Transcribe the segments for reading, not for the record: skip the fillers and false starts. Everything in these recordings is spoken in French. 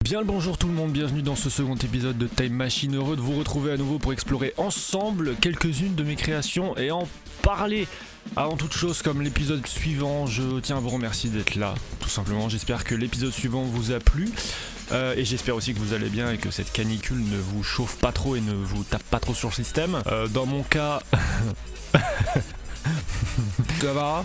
Bien le bonjour tout le monde, bienvenue dans ce second épisode de Time Machine, heureux de vous retrouver à nouveau pour explorer ensemble quelques-unes de mes créations et en parler. Avant toute chose, comme l'épisode suivant, je tiens à vous remercier d'être là, tout simplement. J'espère que l'épisode suivant vous a plu et j'espère aussi que vous allez bien et que cette canicule ne vous chauffe pas trop et ne vous tape pas trop sur le système. Dans mon cas, ça va ?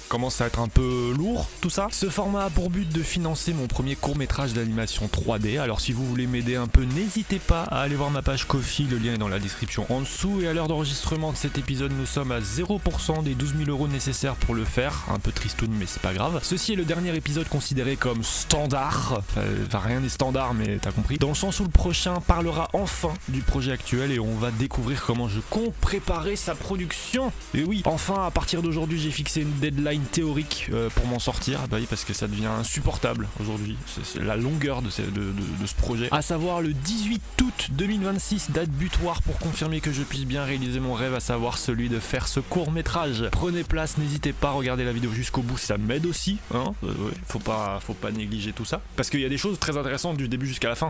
Commence à être un peu lourd tout ça. Ce format a pour but de financer mon premier court-métrage d'animation 3D. Alors si vous voulez m'aider un peu, n'hésitez pas à aller voir ma page Ko-fi, le lien est dans la description en dessous. Et à l'heure d'enregistrement de cet épisode, nous sommes à 0% des 12 000 € nécessaires pour le faire. Un peu tristoun mais c'est pas grave. Ceci est le dernier épisode considéré comme standard. Enfin rien n'est standard mais t'as compris. Dans le sens où le prochain parlera enfin du projet actuel et on va découvrir comment je compte préparer sa production. Et oui, enfin à partir d'aujourd'hui j'ai fixé une deadline théorique pour m'en sortir, bah oui, parce que ça devient insupportable aujourd'hui, c'est la longueur de ce projet, à savoir le 18 août 2026, date butoir pour confirmer que je puisse bien réaliser mon rêve, à savoir celui de faire ce court métrage. Prenez place, n'hésitez pas à regarder la vidéo jusqu'au bout, ça m'aide aussi, hein, ouais, faut pas négliger tout ça, parce qu'il y a des choses très intéressantes du début jusqu'à la fin.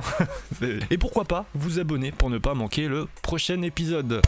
Et pourquoi pas vous abonner pour ne pas manquer le prochain épisode.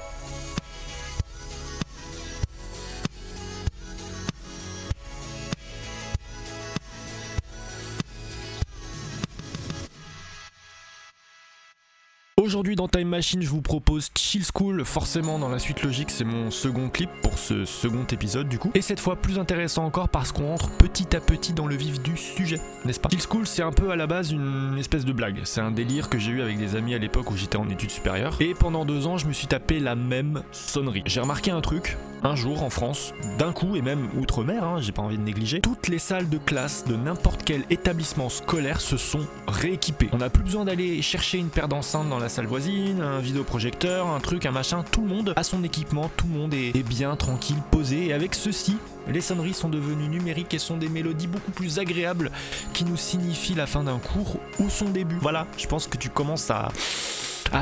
Aujourd'hui dans Time Machine, je vous propose Chill School, forcément dans la suite logique c'est mon second clip pour ce second épisode du coup. Et cette fois plus intéressant encore parce qu'on entre petit à petit dans le vif du sujet, n'est-ce pas? Chill School c'est un peu à la base une espèce de blague, c'est un délire que j'ai eu avec des amis à l'époque où j'étais en études supérieures. Et pendant 2 ans je me suis tapé la même sonnerie. J'ai remarqué un truc, un jour en France, d'un coup et même outre-mer, hein, j'ai pas envie de négliger, toutes les salles de classe de n'importe quel établissement scolaire se sont rééquipées. On n'a plus besoin d'aller chercher une paire d'enceintes dans la salle voisine, un vidéoprojecteur, un truc, un machin, tout le monde a son équipement, tout le monde est bien tranquille, posé, et avec ceci, les sonneries sont devenues numériques et sont des mélodies beaucoup plus agréables qui nous signifient la fin d'un cours ou son début. Voilà, je pense que tu commences à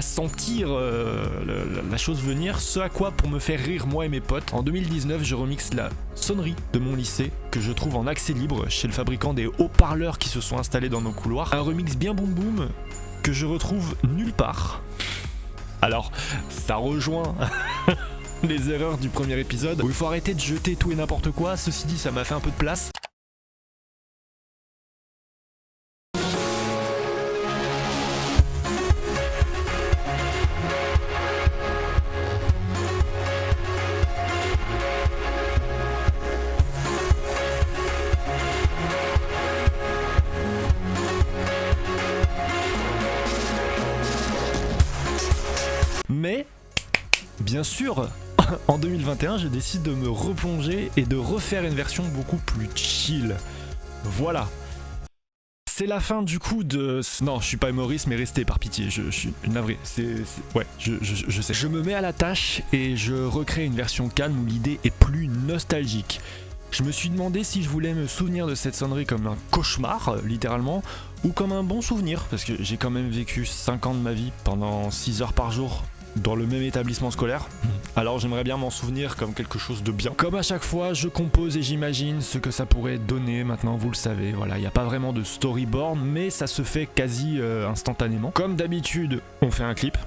sentir la chose venir, ce à quoi pour me faire rire moi et mes potes, en 2019 je remixe la sonnerie de mon lycée que je trouve en accès libre chez le fabricant des haut-parleurs qui se sont installés dans nos couloirs, un remix bien boum boum que je retrouve nulle part. Alors ça rejoint les erreurs du premier épisode où il faut arrêter de jeter tout et n'importe quoi, ceci dit ça m'a fait un peu de place. Mais, bien sûr, en 2021, je décide de me replonger et de refaire une version beaucoup plus chill. Voilà. C'est la fin du coup de... Non, je suis pas humoriste, mais restez par pitié, je suis navré. Ouais, je sais. Je me mets à la tâche et je recrée une version calme où l'idée est plus nostalgique. Je me suis demandé si je voulais me souvenir de cette sonnerie comme un cauchemar, littéralement, ou comme un bon souvenir, parce que j'ai quand même vécu 5 ans de ma vie pendant 6 heures par jour dans le même établissement scolaire, alors j'aimerais bien m'en souvenir comme quelque chose de bien. Comme à chaque fois, je compose et j'imagine ce que ça pourrait donner, maintenant vous le savez, voilà, il n'y a pas vraiment de storyboard, mais ça se fait quasi instantanément. Comme d'habitude, on fait un clip,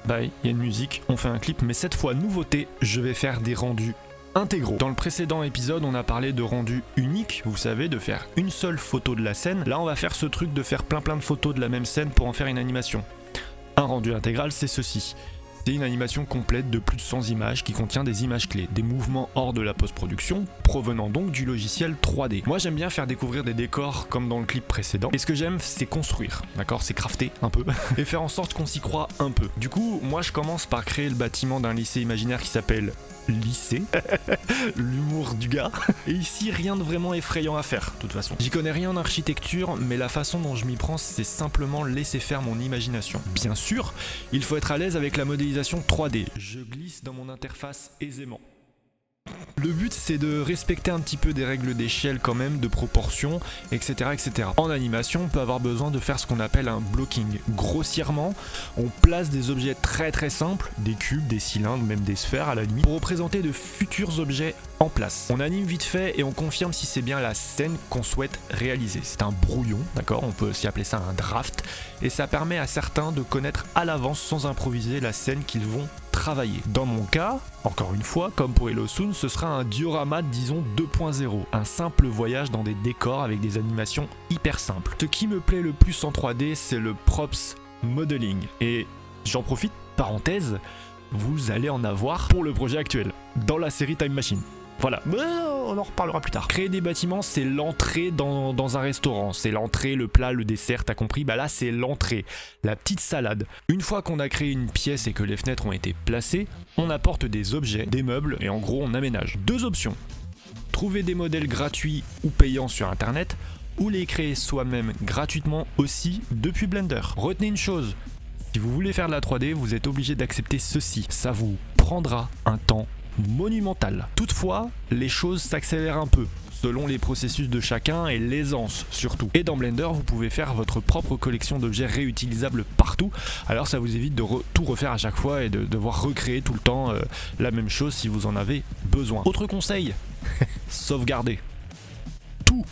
bye, il y a une musique, on fait un clip, mais cette fois, nouveauté, je vais faire des rendus intégraux. Dans le précédent épisode, on a parlé de rendu unique, vous savez, de faire une seule photo de la scène. Là, on va faire ce truc de faire plein de photos de la même scène pour en faire une animation. Un rendu intégral, c'est ceci. C'est une animation complète de plus de 100 images qui contient des images clés, des mouvements hors de la post-production, provenant donc du logiciel 3D. Moi j'aime bien faire découvrir des décors comme dans le clip précédent, et ce que j'aime c'est construire, d'accord, c'est crafter un peu, et faire en sorte qu'on s'y croit un peu. Du coup, moi je commence par créer le bâtiment d'un lycée imaginaire qui s'appelle lycée, l'humour du gars, et ici rien de vraiment effrayant à faire, de toute façon. J'y connais rien en architecture, mais la façon dont je m'y prends, c'est simplement laisser faire mon imagination. Bien sûr, il faut être à l'aise avec la modélisation 3D, je glisse dans mon interface aisément. Le but c'est de respecter un petit peu des règles d'échelle quand même, de proportion, etc., etc. En animation, on peut avoir besoin de faire ce qu'on appelle un blocking. Grossièrement, on place des objets très très simples, des cubes, des cylindres, même des sphères à la limite, pour représenter de futurs objets en place. On anime vite fait et on confirme si c'est bien la scène qu'on souhaite réaliser. C'est un brouillon, d'accord? On peut aussi appeler ça un draft, et ça permet à certains de connaître à l'avance sans improviser la scène qu'ils vont travailler. Dans mon cas, encore une fois, comme pour Hello Soon, ce sera un diorama disons 2.0, un simple voyage dans des décors avec des animations hyper simples. Ce qui me plaît le plus en 3D, c'est le props modeling. Et j'en profite, parenthèse, vous allez en avoir pour le projet actuel, dans la série Time Machine. Voilà, mais on en reparlera plus tard. Créer des bâtiments, c'est l'entrée dans un restaurant. C'est l'entrée, le plat, le dessert, t'as compris? Bah là, c'est l'entrée, la petite salade. Une fois qu'on a créé une pièce et que les fenêtres ont été placées, on apporte des objets, des meubles, et en gros, on aménage. Deux options. Trouver des modèles gratuits ou payants sur internet, ou les créer soi-même gratuitement aussi depuis Blender. Retenez une chose, si vous voulez faire de la 3D, vous êtes obligé d'accepter ceci. Ça vous prendra un temps monumental. Toutefois, les choses s'accélèrent un peu, selon les processus de chacun et l'aisance surtout. Et dans Blender, vous pouvez faire votre propre collection d'objets réutilisables partout, alors ça vous évite de tout refaire à chaque fois et de devoir recréer tout le temps la même chose si vous en avez besoin. Autre conseil, sauvegardez tout.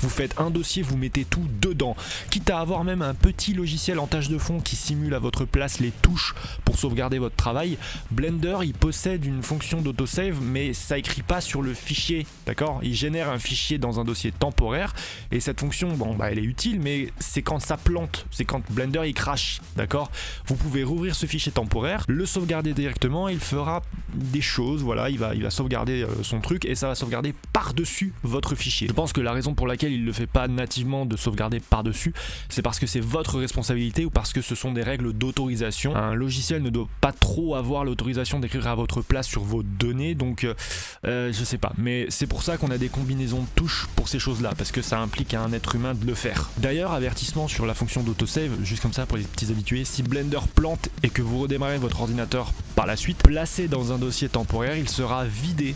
Vous faites un dossier, vous mettez tout dedans, quitte à avoir même un petit logiciel en tâche de fond qui simule à votre place les touches pour sauvegarder votre travail. Blender, il possède une fonction d'autosave, mais ça écrit pas sur le fichier, d'accord? Il génère un fichier dans un dossier temporaire, et cette fonction, bon, bah, elle est utile, mais c'est quand ça plante, c'est quand Blender il crache, d'accord? Vous pouvez rouvrir ce fichier temporaire, le sauvegarder directement, il fera des choses, voilà, il va sauvegarder son truc, et ça va sauvegarder par-dessus votre fichier. Je pense que la raison pour laquelle il ne le fait pas nativement de sauvegarder par-dessus, c'est parce que c'est votre responsabilité ou parce que ce sont des règles d'autorisation. Un logiciel ne doit pas trop avoir l'autorisation d'écrire à votre place sur vos données, donc je sais pas, mais c'est pour ça qu'on a des combinaisons de touches pour ces choses là, parce que ça implique à un être humain de le faire. D'ailleurs, avertissement sur la fonction d'autosave, juste comme ça pour les petits habitués, si Blender plante et que vous redémarrez votre ordinateur par la suite, placé dans un dossier temporaire, il sera vidé,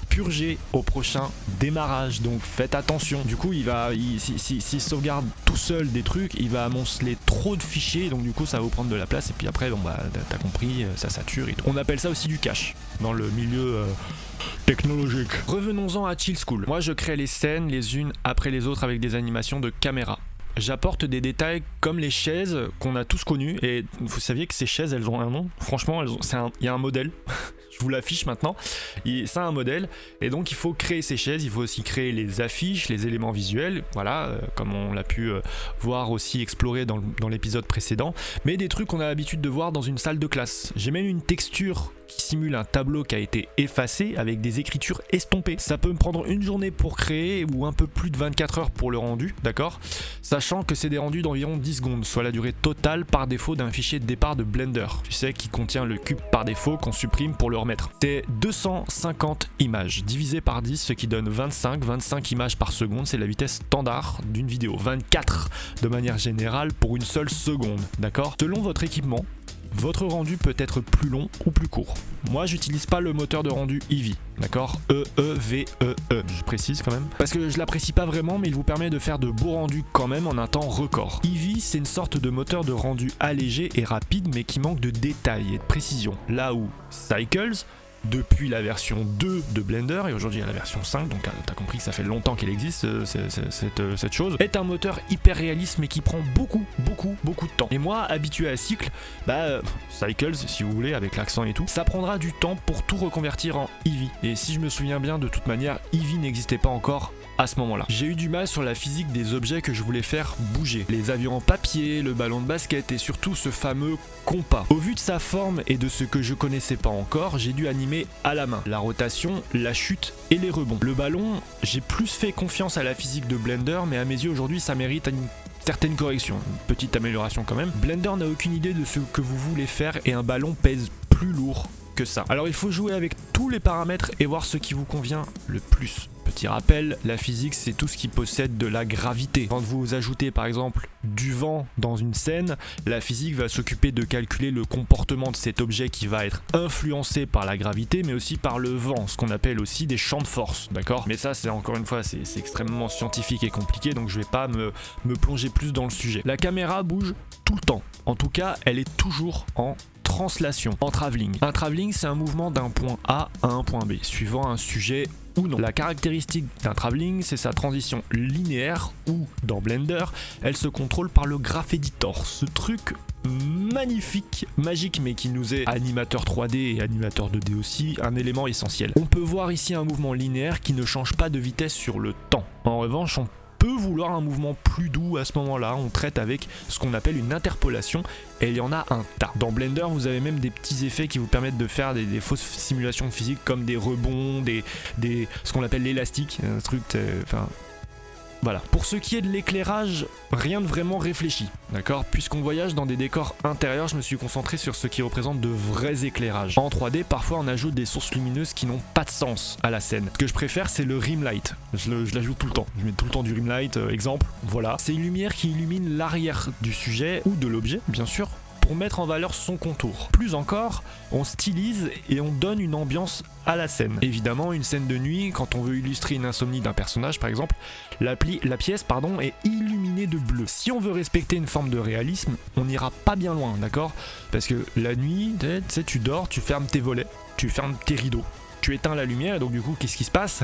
purgé au prochain démarrage, donc faites attention. Du coup s'il sauvegarde tout seul des trucs, il va amonceler trop de fichiers, donc du coup ça va vous prendre de la place, et puis après bon bah t'as compris, ça sature et tout. On appelle ça aussi du cache dans le milieu technologique. Revenons-en à Chill School. Moi je crée les scènes les unes après les autres avec des animations de caméra. J'apporte des détails comme les chaises qu'on a tous connues, et vous saviez que ces chaises elles ont un nom, franchement il y a un modèle. Je vous l'affiche maintenant, ça a un modèle, et donc il faut créer ces chaises, il faut aussi créer les affiches, les éléments visuels, voilà, comme on l'a pu voir aussi explorer dans l'épisode précédent, mais des trucs qu'on a l'habitude de voir dans une salle de classe. J'ai même une texture qui simule un tableau qui a été effacé avec des écritures estompées. Ça peut me prendre une journée pour créer ou un peu plus de 24 heures pour le rendu, d'accord? Sachant que c'est des rendus d'environ 10 secondes, soit la durée totale par défaut d'un fichier de départ de Blender, tu sais, qui contient le cube par défaut qu'on supprime pour le remettre. C'est 250 images divisé par 10, ce qui donne 25 images par seconde, c'est la vitesse standard d'une vidéo. 24 de manière générale pour une seule seconde, d'accord? Selon votre équipement, votre rendu peut être plus long ou plus court. Moi j'utilise pas le moteur de rendu Eevee, d'accord? E-E-V-E-E, je précise quand même, parce que je l'apprécie pas vraiment, mais il vous permet de faire de beaux rendus quand même en un temps record. Eevee, c'est une sorte de moteur de rendu allégé et rapide, mais qui manque de détails et de précision, là où Cycles, depuis la version 2 de Blender, et aujourd'hui il y a la version 5, donc t'as compris que ça fait longtemps qu'elle existe, cette chose, est un moteur hyper réaliste mais qui prend beaucoup de temps. Et moi, habitué à Cycle, Cycles si vous voulez, avec l'accent et tout, ça prendra du temps pour tout reconvertir en Eevee. Et si je me souviens bien, de toute manière, Eevee n'existait pas encore à ce moment-là. J'ai eu du mal sur la physique des objets que je voulais faire bouger. Les avions en papier, le ballon de basket et surtout ce fameux compas. Au vu de sa forme et de ce que je connaissais pas encore, j'ai dû animer à la main la rotation, la chute et les rebonds. Le ballon, j'ai plus fait confiance à la physique de Blender, mais à mes yeux aujourd'hui ça mérite une certaine correction, une petite amélioration quand même. Blender n'a aucune idée de ce que vous voulez faire et un ballon pèse plus lourd que ça. Alors il faut jouer avec tous les paramètres et voir ce qui vous convient le plus. Petit rappel, la physique c'est tout ce qui possède de la gravité. Quand vous ajoutez par exemple du vent dans une scène, la physique va s'occuper de calculer le comportement de cet objet qui va être influencé par la gravité mais aussi par le vent, ce qu'on appelle aussi des champs de force, d'accord? Mais ça c'est encore une fois c'est extrêmement scientifique et compliqué, donc je vais pas me plonger plus dans le sujet. La caméra bouge tout le temps, en tout cas elle est toujours en translation, en travelling. Un travelling c'est un mouvement d'un point A à un point B, suivant un sujet ou non. La caractéristique d'un travelling c'est sa transition linéaire ou dans Blender, elle se contrôle par le Graph Editor, ce truc magnifique, magique mais qui nous est animateur 3D et animateur 2D aussi, un élément essentiel. On peut voir ici un mouvement linéaire qui ne change pas de vitesse sur le temps. En revanche, on peut vouloir un mouvement plus doux à ce moment-là, on traite avec ce qu'on appelle une interpolation et il y en a un tas. Dans Blender, vous avez même des petits effets qui vous permettent de faire des fausses simulations physiques comme des rebonds, ce qu'on appelle l'élastique, un truc, voilà. Pour ce qui est de l'éclairage, rien de vraiment réfléchi, d'accord? Puisqu'on voyage dans des décors intérieurs, je me suis concentré sur ce qui représente de vrais éclairages. En 3D, parfois on ajoute des sources lumineuses qui n'ont pas de sens à la scène. Ce que je préfère, c'est le rim light. Je l'ajoute tout le temps. Je mets tout le temps du rim light, exemple, voilà. C'est une lumière qui illumine l'arrière du sujet ou de l'objet, bien sûr, pour mettre en valeur son contour. Plus encore, on stylise et on donne une ambiance à la scène. Évidemment, une scène de nuit, quand on veut illustrer une insomnie d'un personnage par exemple, la pièce est illuminée de bleu. Si on veut respecter une forme de réalisme, on n'ira pas bien loin, d'accord? Parce que la nuit, tu sais, tu dors, tu fermes tes volets, tu fermes tes rideaux. Tu éteins la lumière et donc du coup qu'est-ce qui se passe?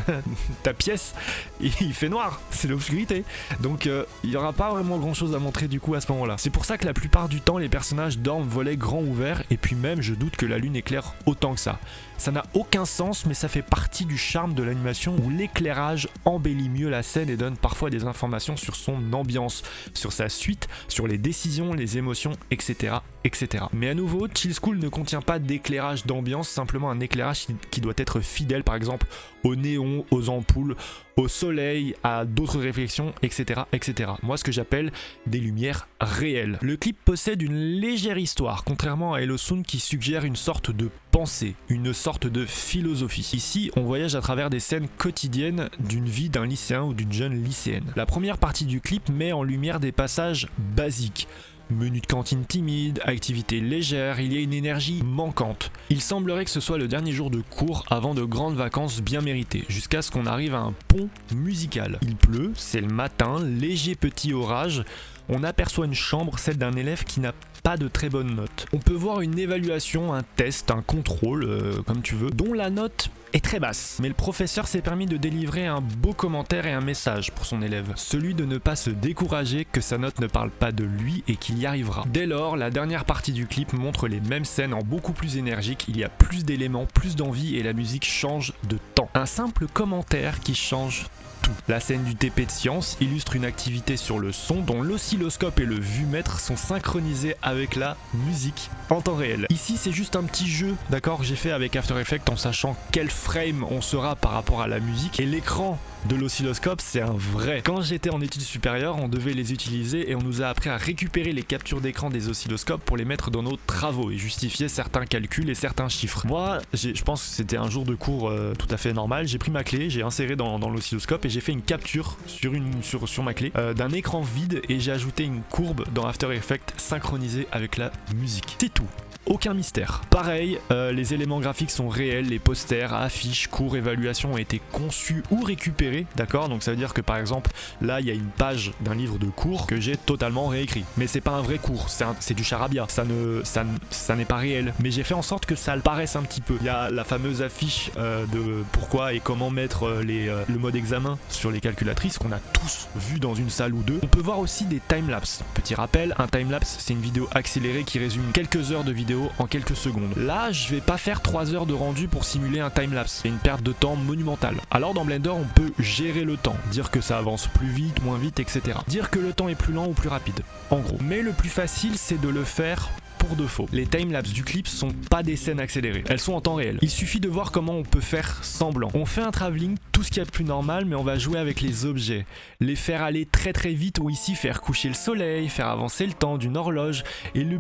Ta pièce il fait noir, c'est l'obscurité, donc il n'y aura pas vraiment grand chose à montrer du coup à ce moment là. C'est pour ça que la plupart du temps les personnages dorment volets grands ouverts et puis même je doute que la lune éclaire autant que ça. Ça n'a aucun sens mais ça fait partie du charme de l'animation où l'éclairage embellit mieux la scène et donne parfois des informations sur son ambiance, sur sa suite, sur les décisions, les émotions, etc. etc. Mais à nouveau, Chill School ne contient pas d'éclairage d'ambiance, simplement un éclairage qui doit être fidèle par exemple au néon, aux ampoules, au soleil, à d'autres réflexions, etc. etc. Moi ce que j'appelle des lumières réelles. Le clip possède une légère histoire, contrairement à Hello Sound qui suggère une sorte de pensée, une sorte de philosophie. Ici, on voyage à travers des scènes quotidiennes d'une vie d'un lycéen ou d'une jeune lycéenne. La première partie du clip met en lumière des passages basiques. Menu de cantine timide, activité légère, il y a une énergie manquante. Il semblerait que ce soit le dernier jour de cours avant de grandes vacances bien méritées, jusqu'à ce qu'on arrive à un pont musical. Il pleut, c'est le matin, léger petit orage, on aperçoit une chambre, celle d'un élève qui n'a pas de très bonnes notes. On peut voir une évaluation, un test, un contrôle, comme tu veux, dont la note est très basse. Mais le professeur s'est permis de délivrer un beau commentaire et un message pour son élève. Celui de ne pas se décourager, que sa note ne parle pas de lui et qu'il y arrivera. Dès lors, la dernière partie du clip montre les mêmes scènes en beaucoup plus énergique, il y a plus d'éléments, plus d'envie et la musique change de temps. Un simple commentaire qui change tout. La scène du TP de science illustre une activité sur le son dont l'oscilloscope et le vumètre sont synchronisés avec la musique en temps réel. Ici c'est juste un petit jeu, d'accord, que j'ai fait avec After Effects en sachant quel frame on sera par rapport à la musique et l'écran de l'oscilloscope c'est un vrai. Quand j'étais en études supérieures on devait les utiliser et on nous a appris à récupérer les captures d'écran des oscilloscopes pour les mettre dans nos travaux et justifier certains calculs et certains chiffres. Moi je pense que c'était un jour de cours tout à fait normal, j'ai pris ma clé, j'ai inséré dans l'oscilloscope et j'ai fait une capture sur ma clé d'un écran vide et j'ai ajouté une courbe dans After Effects synchronisée avec la musique. C'est tout. Aucun mystère. Pareil, les éléments graphiques sont réels, les posters, affiches, cours, évaluations ont été conçus ou récupérés, d'accord? Donc ça veut dire que par exemple, là il y a une page d'un livre de cours que j'ai totalement réécrit. Mais c'est pas un vrai cours, c'est du charabia, ça n'est pas réel. Mais j'ai fait en sorte que ça le paraisse un petit peu. Il y a la fameuse affiche de pourquoi et comment mettre le mode examen sur les calculatrices qu'on a tous vu dans une salle ou deux. On peut voir aussi des timelapses. Petit rappel, un timelapse c'est une vidéo accélérée qui résume quelques heures de vidéo en quelques secondes. Là, je vais pas faire 3 heures de rendu pour simuler un timelapse. C'est une perte de temps monumentale. Alors dans Blender, on peut gérer le temps, dire que ça avance plus vite, moins vite, etc. Dire que le temps est plus lent ou plus rapide, en gros. Mais le plus facile, c'est de le faire pour de faux. Les timelapses du clip sont pas des scènes accélérées, elles sont en temps réel. Il suffit de voir comment on peut faire semblant. On fait un travelling, tout ce qu'il y a de plus normal, mais on va jouer avec les objets, les faire aller très très vite ou ici faire coucher le soleil, faire avancer le temps d'une horloge et le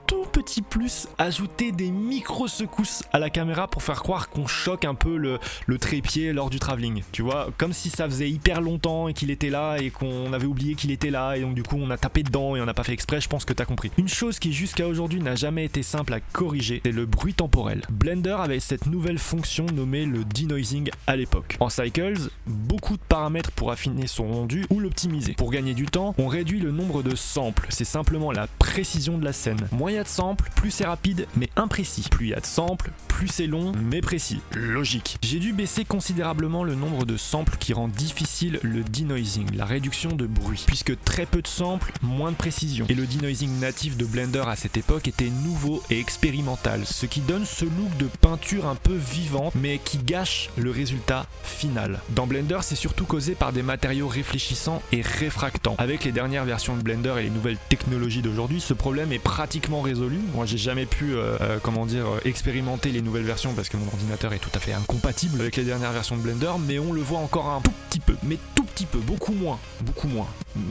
tout petit plus, ajouter des micro-secousses à la caméra pour faire croire qu'on choque un peu le trépied lors du travelling. Tu vois, comme si ça faisait hyper longtemps et qu'il était là et qu'on avait oublié qu'il était là et donc du coup on a tapé dedans et on n'a pas fait exprès, je pense que t'as compris. Une chose qui jusqu'à aujourd'hui n'a jamais été simple à corriger, c'est le bruit temporel. Blender avait cette nouvelle fonction nommée le denoising à l'époque. En Cycles, beaucoup de paramètres pour affiner son rendu ou l'optimiser. Pour gagner du temps, on réduit le nombre de samples, c'est simplement la précision de la scène. Moins il y a de samples, plus c'est rapide mais imprécis. Plus il y a de samples, plus c'est long mais précis. Logique. J'ai dû baisser considérablement le nombre de samples qui rend difficile le denoising, la réduction de bruit, puisque très peu de samples, moins de précision. Et le denoising natif de Blender à cette époque était nouveau et expérimental, ce qui donne ce look de peinture un peu vivante mais qui gâche le résultat final. Dans Blender, c'est surtout causé par des matériaux réfléchissants et réfractants. Avec les dernières versions de Blender et les nouvelles technologies d'aujourd'hui, ce problème est pratiquement résolu. Moi j'ai jamais pu expérimenter les nouvelles versions parce que mon ordinateur est tout à fait incompatible avec les dernières versions de Blender, mais on le voit encore un tout petit peu, mais tout petit peu, beaucoup moins,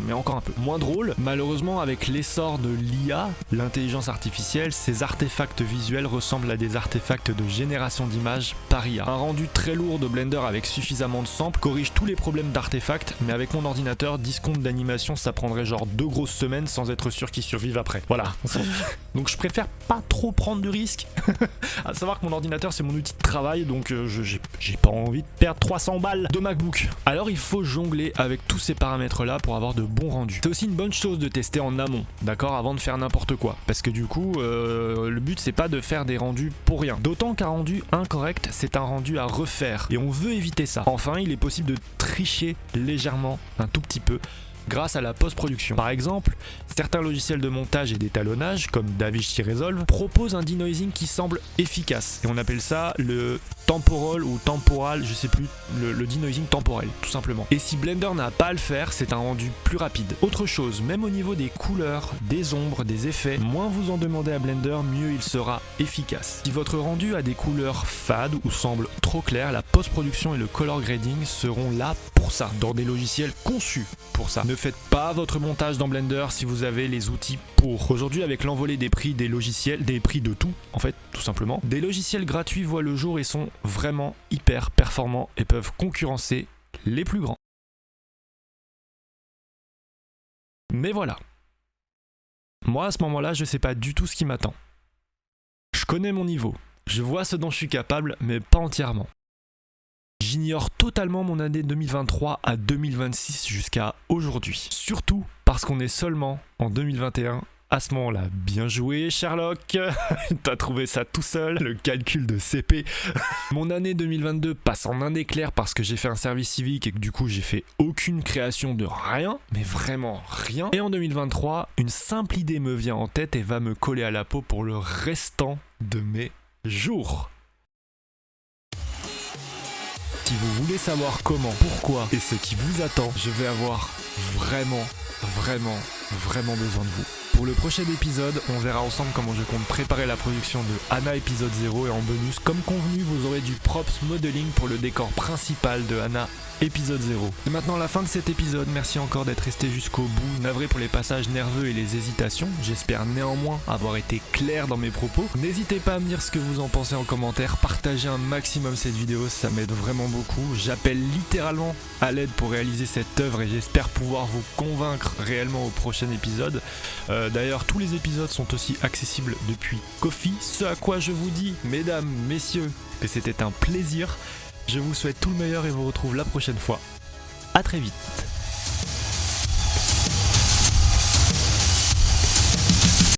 mais encore un peu. Moins drôle, malheureusement avec l'essor de l'IA, l'intelligence artificielle, ces artefacts visuels ressemblent à des artefacts de génération d'images par IA. Un rendu très lourd de Blender avec suffisamment de samples corrige tous les problèmes d'artefacts, mais avec mon ordinateur, 10 comptes d'animation ça prendrait genre 2 grosses semaines sans être sûr qu'ils survivent après. Voilà. Donc je préfère pas trop prendre de risques. À savoir que mon ordinateur c'est mon outil de travail, donc j'ai pas envie de perdre 300 balles de MacBook. Alors il faut jongler avec tous ces paramètres là pour avoir de bons rendus. C'est aussi une bonne chose de tester en amont, d'accord, avant de faire n'importe quoi, parce que du coup le but c'est pas de faire des rendus pour rien. D'autant qu'un rendu incorrect c'est un rendu à refaire et on veut éviter ça. Enfin il est possible de tricher légèrement, un tout petit peu, grâce à la post-production. Par exemple, certains logiciels de montage et d'étalonnage, comme DaVinci Resolve, proposent un denoising qui semble efficace. Et on appelle ça le temporal ou temporal, je sais plus, le denoising temporel, tout simplement. Et si Blender n'a pas à le faire, c'est un rendu plus rapide. Autre chose, même au niveau des couleurs, des ombres, des effets, moins vous en demandez à Blender, mieux il sera efficace. Si votre rendu a des couleurs fades ou semble trop claires, la post-production et le color grading seront là pour ça, dans des logiciels conçus pour ça. Ne faites pas votre montage dans Blender si vous avez les outils pour. Aujourd'hui, avec l'envolée des prix des logiciels, des prix de tout, en fait, tout simplement, des logiciels gratuits voient le jour et sont vraiment hyper performants et peuvent concurrencer les plus grands. Mais voilà. Moi, à ce moment-là, je sais pas du tout ce qui m'attend. Je connais mon niveau, je vois ce dont je suis capable, mais pas entièrement. J'ignore totalement mon année 2023 à 2026 jusqu'à aujourd'hui. Surtout parce qu'on est seulement en 2021 à ce moment-là. Bien joué Sherlock. T'as trouvé ça tout seul, le calcul de CP. Mon année 2022 passe en un éclair parce que j'ai fait un service civique et que du coup j'ai fait aucune création de rien, mais vraiment rien. Et en 2023, une simple idée me vient en tête et va me coller à la peau pour le restant de mes jours. Si vous voulez savoir comment, pourquoi et ce qui vous attend, je vais avoir vraiment besoin de vous. Pour le prochain épisode, on verra ensemble comment je compte préparer la production de Anna épisode 0 et en bonus, comme convenu, vous aurez du props modeling pour le décor principal de Anna épisode 0. C'est maintenant la fin de cet épisode, merci encore d'être resté jusqu'au bout, navré pour les passages nerveux et les hésitations, j'espère néanmoins avoir été clair dans mes propos. N'hésitez pas à me dire ce que vous en pensez en commentaire, partagez un maximum cette vidéo, ça m'aide vraiment beaucoup, j'appelle littéralement à l'aide pour réaliser cette œuvre et j'espère pouvoir vous convaincre réellement au prochain épisode. D'ailleurs, tous les épisodes sont aussi accessibles depuis Ko-fi, ce à quoi je vous dis, mesdames, messieurs, que c'était un plaisir. Je vous souhaite tout le meilleur et vous retrouve la prochaine fois. À très vite.